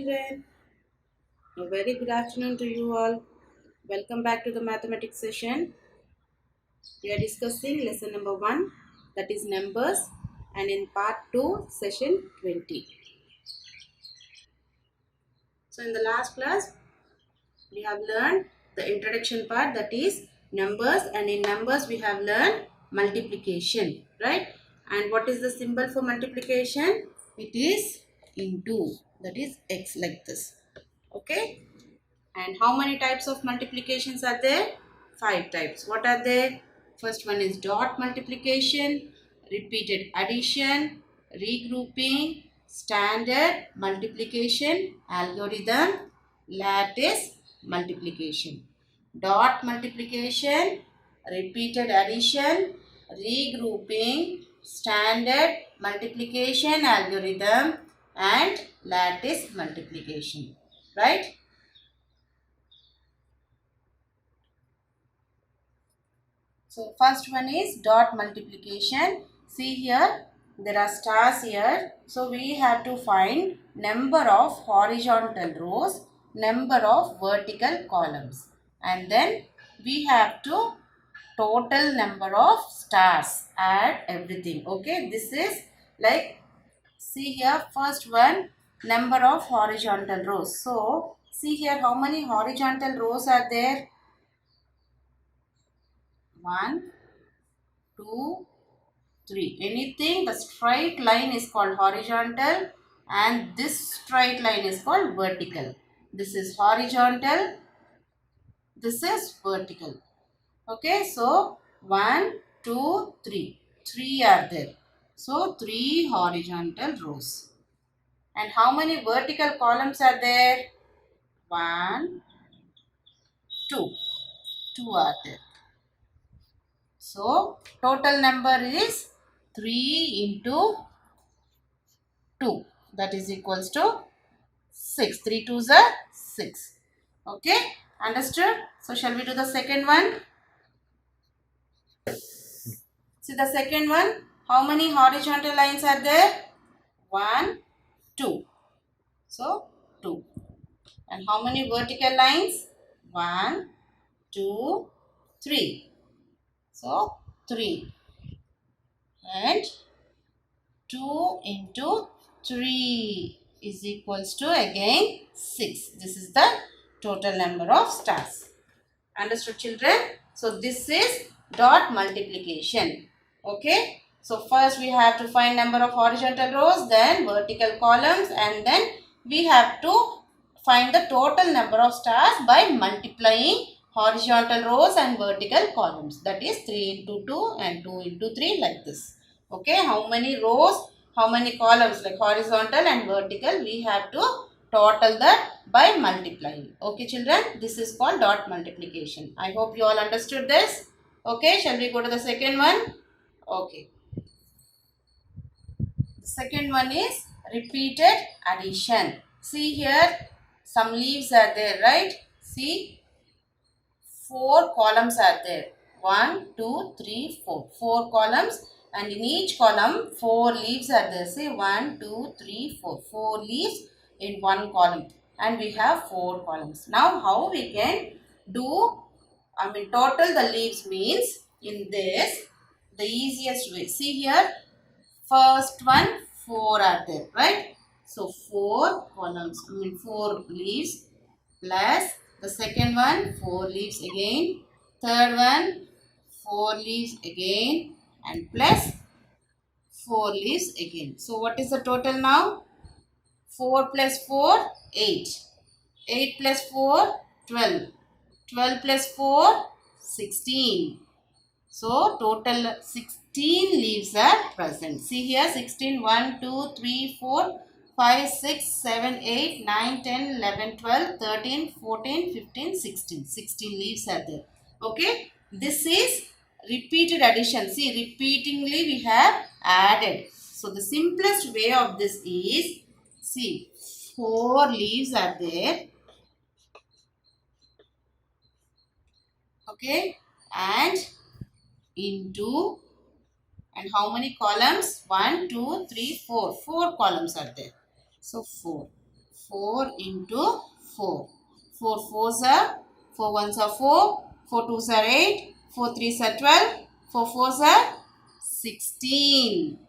children. A very good afternoon to you all. Welcome back to the mathematics session. We are discussing lesson number 1, that is numbers, and in part 2, session 20. So in the last class, we have learned the introduction part, that is numbers, and in numbers we have learned multiplication, right? And what is the symbol for multiplication? It is into, that is x, like this. Okay? And how many types of multiplications are there? 5 types. What are they? First one is dot multiplication, repeated addition, regrouping, standard multiplication, algorithm, lattice multiplication. Dot multiplication, repeated addition, regrouping, standard multiplication algorithm, and lattice multiplication. Right? So first one is dot multiplication. See here, there are stars here. So we have to find number of horizontal rows, number of vertical columns. And then we have to total number of stars. Add everything. Okay, this is like, see here, first one, number of horizontal rows. So see here, how many horizontal rows are there? 1, 2, 3. Anything, the straight line is called horizontal and this straight line is called vertical. This is horizontal, this is vertical. Okay, so 1, 2, 3. 3 are there. So 3 horizontal rows. And how many vertical columns are there? 1, 2. 2 are there. So total number is 3 into 2, that is equals to 6. 3 2s are 6. Okay, understood? So shall we do the second one? See the second one. How many horizontal lines are there? 1, 2. So 2. And how many vertical lines? 1, 2, 3. So 3. And 2 into 3 is equals to again 6. This is the total number of stars. Understood, children? So this is dot multiplication. Okay. So first we have to find number of horizontal rows, then vertical columns, and then we have to find the total number of stars by multiplying horizontal rows and vertical columns. That is 3 into 2 and 2 into 3, like this. Okay. How many rows, how many columns, like horizontal and vertical, we have to total that by multiplying. Okay, children, this is called dot multiplication. I hope you all understood this. Okay, shall we go to the second one? Okay. The second one is repeated addition. See here, some leaves are there, right? See, 4 columns are there. 1, 2, 3, 4. 4 columns, and in each column 4 leaves are there. Say 1, 2, 3, 4. 4 leaves in one column, and we have 4 columns. Now how we can do, total the leaves means in this, the easiest way. See here, first one 4 are there, right? So 4 columns, 4 leaves, plus the second one 4 leaves again, third one 4 leaves again, and plus 4 leaves again. So what is the total now? 4 plus 4, 8. 8 plus 4, 12. 12 plus 4, 16. So total 16 leaves are present. See here, 16, 1, 2, 3, 4, 5, 6, 7, 8, 9, 10, 11, 12, 13, 14, 15, 16. 16 leaves are there. Okay. This is repeated addition. See, repeatingly we have added. So the simplest way of this is, see, 4 leaves are there. Okay. And into, and how many columns? 1, 2, 3, 4. 4 columns are there. So 4. 4 into 4. 4 fours are, 4 ones are 4, 4 twos are 8, 4 threes are 12, 4 fours are 16.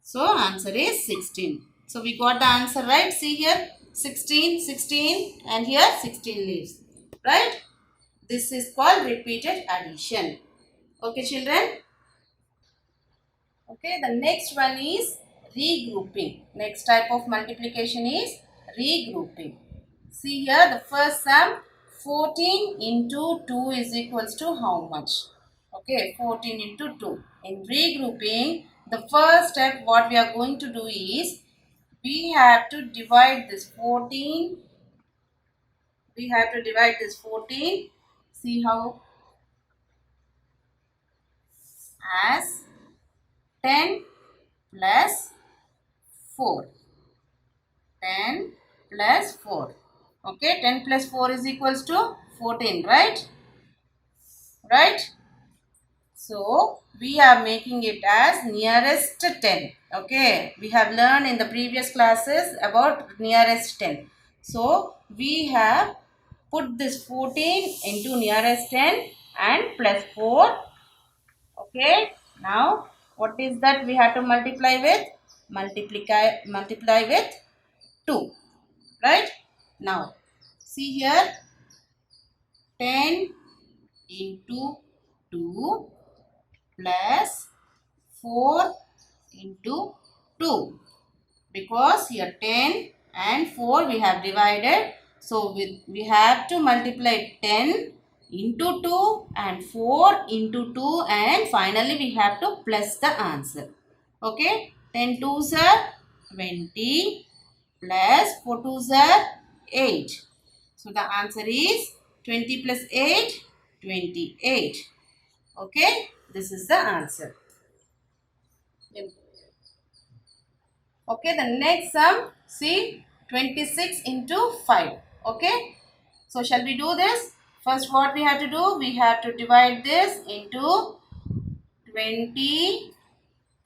So answer is 16. So we got the answer right. See here 16, 16 and here 16 leaves. Right? This is called repeated addition. Okay children? Okay, the next one is regrouping. Next type of multiplication is regrouping. See here the first sum 14 into 2 is equals to how much? Okay, 14 into 2. In regrouping, the first step what we are going to do is we have to divide this 14. We have to divide this 14. See how? As 10 plus 4. 10 plus 4. Okay, 10 plus 4 is equals to 14, right? Right? So, we are making it as nearest 10. Okay, we have learned in the previous classes about nearest 10. So, we have put this 14 into nearest 10 and plus 4. Okay, now what is that we have to multiply with? Multiply with 2. Right? Now, see here 10 into 2 plus 4 into 2, because here 10 and 4 we have divided. So, we have to multiply 10 into 2 and 4 into 2 and finally we have to plus the answer. Okay, 10 twos are 20 plus 4 twos are 8. So, the answer is 20 plus 8, 28. Okay, this is the answer. Okay, the next sum, see 26 into 5. Okay, so shall we do this? First, what we have to do? We have to divide this into 20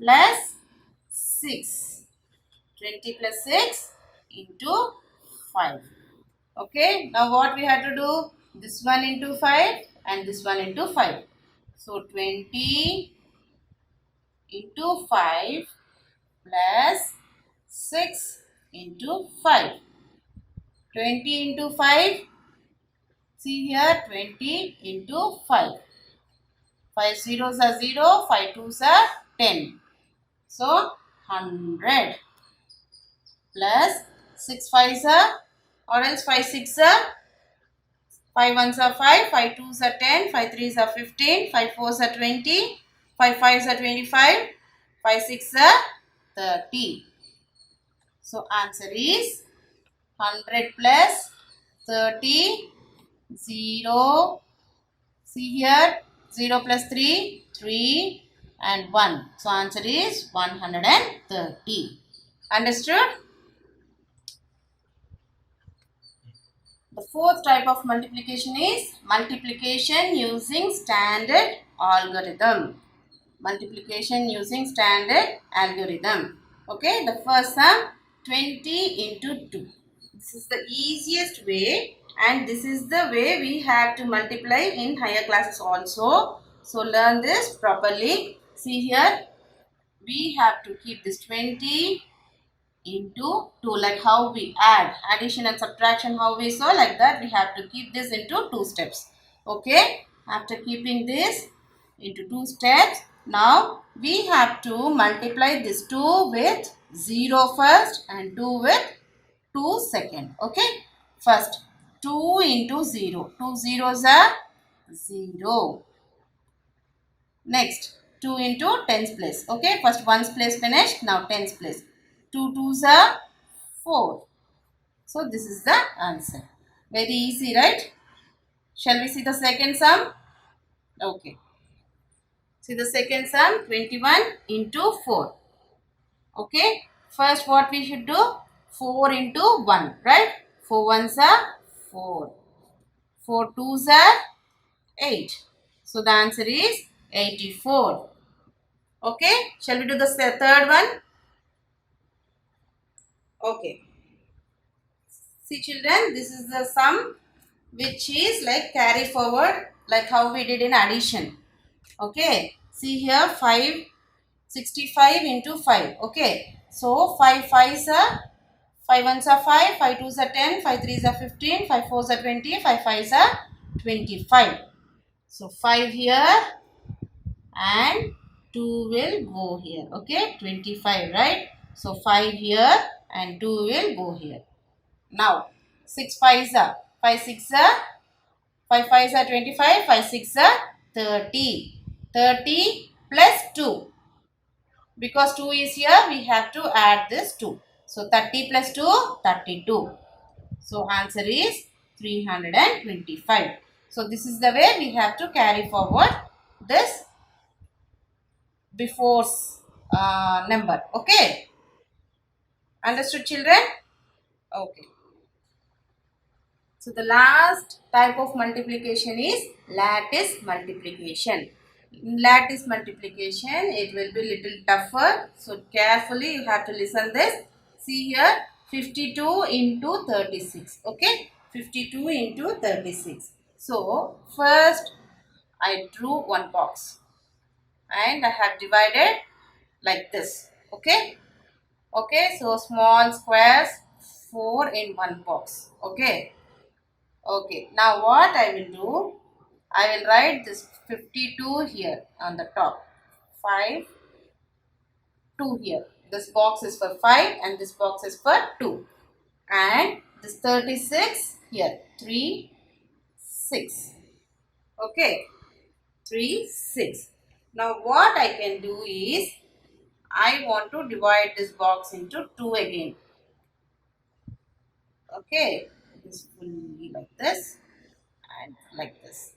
plus 6. 20 plus 6 into 5. Okay, now what we have to do? This one into 5 and this one into 5. So 20 into 5 plus 6 into 5. 20 into 5. See here 20 into 5. 5 zeros are 0, 5 twos are 10. So 100 plus 6 fives are, or else 5 six are, 5 ones are 5, 5 twos are 10, 5 threes are 15, 5 fours are 20, 5 fives are 25, 5 six are 30. So answer is 100 plus 30, 0, see here 0 plus 3, 3 and 1. So answer is 130. Understood? The fourth type of multiplication is multiplication using standard algorithm. Multiplication using standard algorithm. Okay, the first sum 20 into 2. This is the easiest way and this is the way we have to multiply in higher classes also. So learn this properly. See here, we have to keep this 20 into 2, like how we add addition and subtraction, how we saw, like that we have to keep this into 2 steps. Okay, after keeping this into 2 steps, now we have to multiply this 2 with 0 first and 2 with 2 second. Okay, first 2 into 0, 2 zeros are 0. Next 2 into tens place. Okay, first ones place finished, now tens place. 2 twos are 4. So this is the answer. Very easy, right? Shall we see the second sum? Okay. See the second sum, 21 into 4. Okay. First what we should do? 4 into 1, right? 4 ones are 4. 4 twos are 8. So the answer is 84. Okay. Shall we do the third one? Okay. See children, this is the sum which is like carry forward like how we did in addition. Okay. See here 565 into 5. Okay. So 5 5s are 5 ones are 5, 5 2s are 10, 5 3s are 15, 5 4s are 20, 5 5s are 25. So 5 here and 2 will go here. Okay. 25, right? So 5 here and 2 will go here. Now 6 5s are 5 6 are 5 5s are 25, 5 6 are 30. 30 plus 2. Because 2 is here, we have to add this 2. So 30 plus 2, 32. So answer is 325. So this is the way we have to carry forward this before number. Okay. Understood children? Okay. So the last type of multiplication is lattice multiplication. In lattice multiplication, it will be little tougher. So carefully you have to listen this. See here 52 into 36. Okay. 52 into 36. So first I drew one box and I have divided like this. Okay. Okay. So small squares 4 in one box. Okay. Okay, now what I will do, I will write this 52 here on the top, 5, 2 here. This box is for 5 and this box is for 2. And this 36 here, 3, 6. Okay, 3, 6. Now what I can do is, I want to divide this box into 2 again. Okay, this will be like this and like this.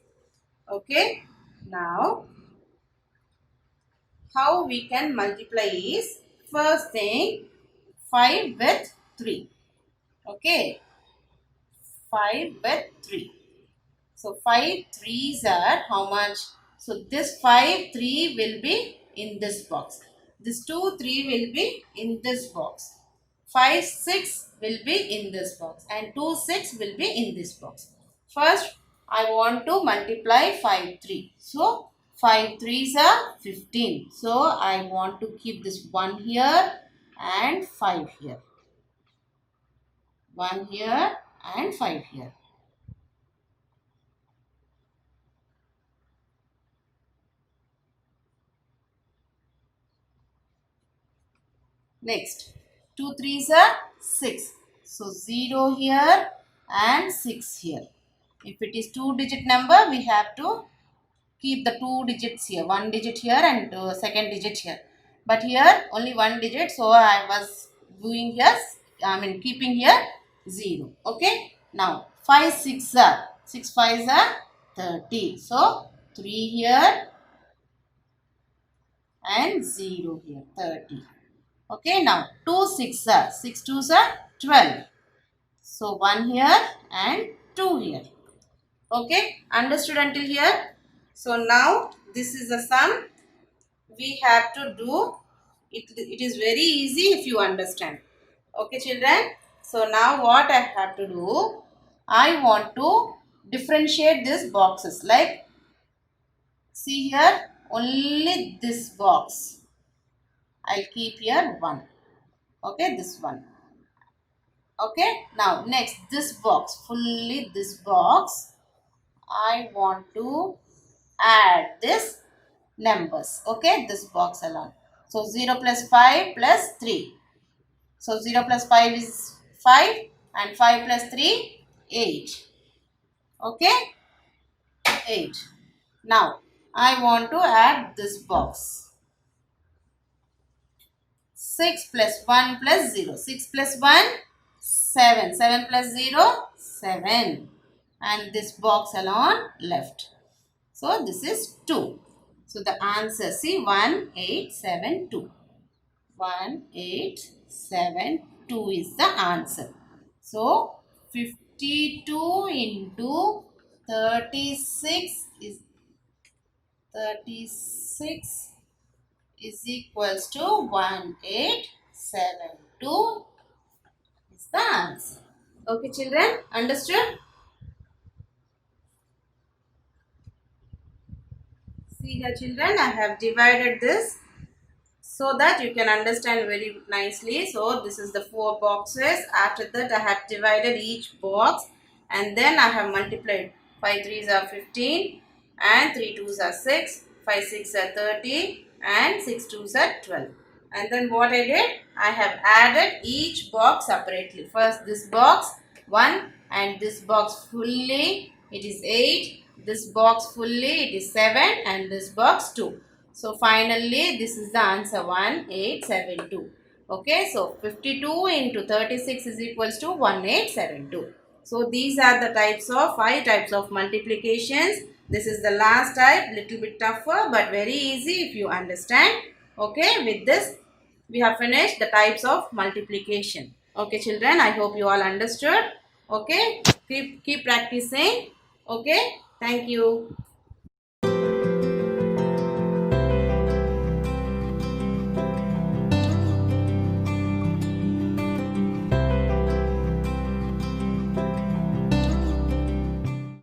Okay, now how we can multiply is, first thing 5 with 3. Okay, 5 with 3. So 5 3s are how much? So this 5 3 will be in this box. This 2 3 will be in this box. 5 6 will be in this box and 2 6 will be in this box. First I want to multiply 5 3. So 5 3s are 15. So I want to keep this 1 here and 5 here. 1 here and 5 here. Next 2 3s are 6. So 0 here and 6 here. If it is 2-digit number, we have to keep the 2 digits here. 1 digit here and second digit here. But here only 1 digit. So I was doing here, keeping here 0. Okay. Now 5 6 are 6 5s are 30. So 3 here and 0 here, 30. Okay. Now 2 6 are 6 2s are 12. So 1 here and 2 here. Okay. Understood until here? So now this is the sum we have to do. It is very easy if you understand. Okay children. So now what I have to do, I want to differentiate these boxes. Like see here only this box. I'll keep here 1. Okay, this one. Okay, now next this box, fully this box, I want to add this numbers. Okay, this box alone. So 0 plus 5 plus 3. So 0 plus 5 is 5 and 5 plus 3, 8. Okay, 8. Now I want to add this box. 6 plus 1 plus 0. 6 plus 1, 7. 7 plus 0, 7. And this box alone left. So this is 2. So the answer, see 1872. 1872 is the answer. So 52 into 36 is equals to 1872 is the answer. Okay, children, understood? See here, children, I have divided this so that you can understand very nicely. So this is the 4 boxes. After that, I have divided each box and then I have multiplied. 5 3s are 15 and 3 2s are 6, 5 6 are 30 and 6 2s are 12. And then what I did, I have added each box separately. First this box 1 and this box fully it is 8, this box fully it is 7 and this box 2. So finally this is the answer 1872. Okay, so 52 into 36 is equals to 1872. So these are the types of 5 types of multiplications. This is the last type, little bit tougher but very easy if you understand. Okay, with this we have finished the types of multiplication. Okay children, I hope you all understood. Okay, keep practicing. Okay, thank you.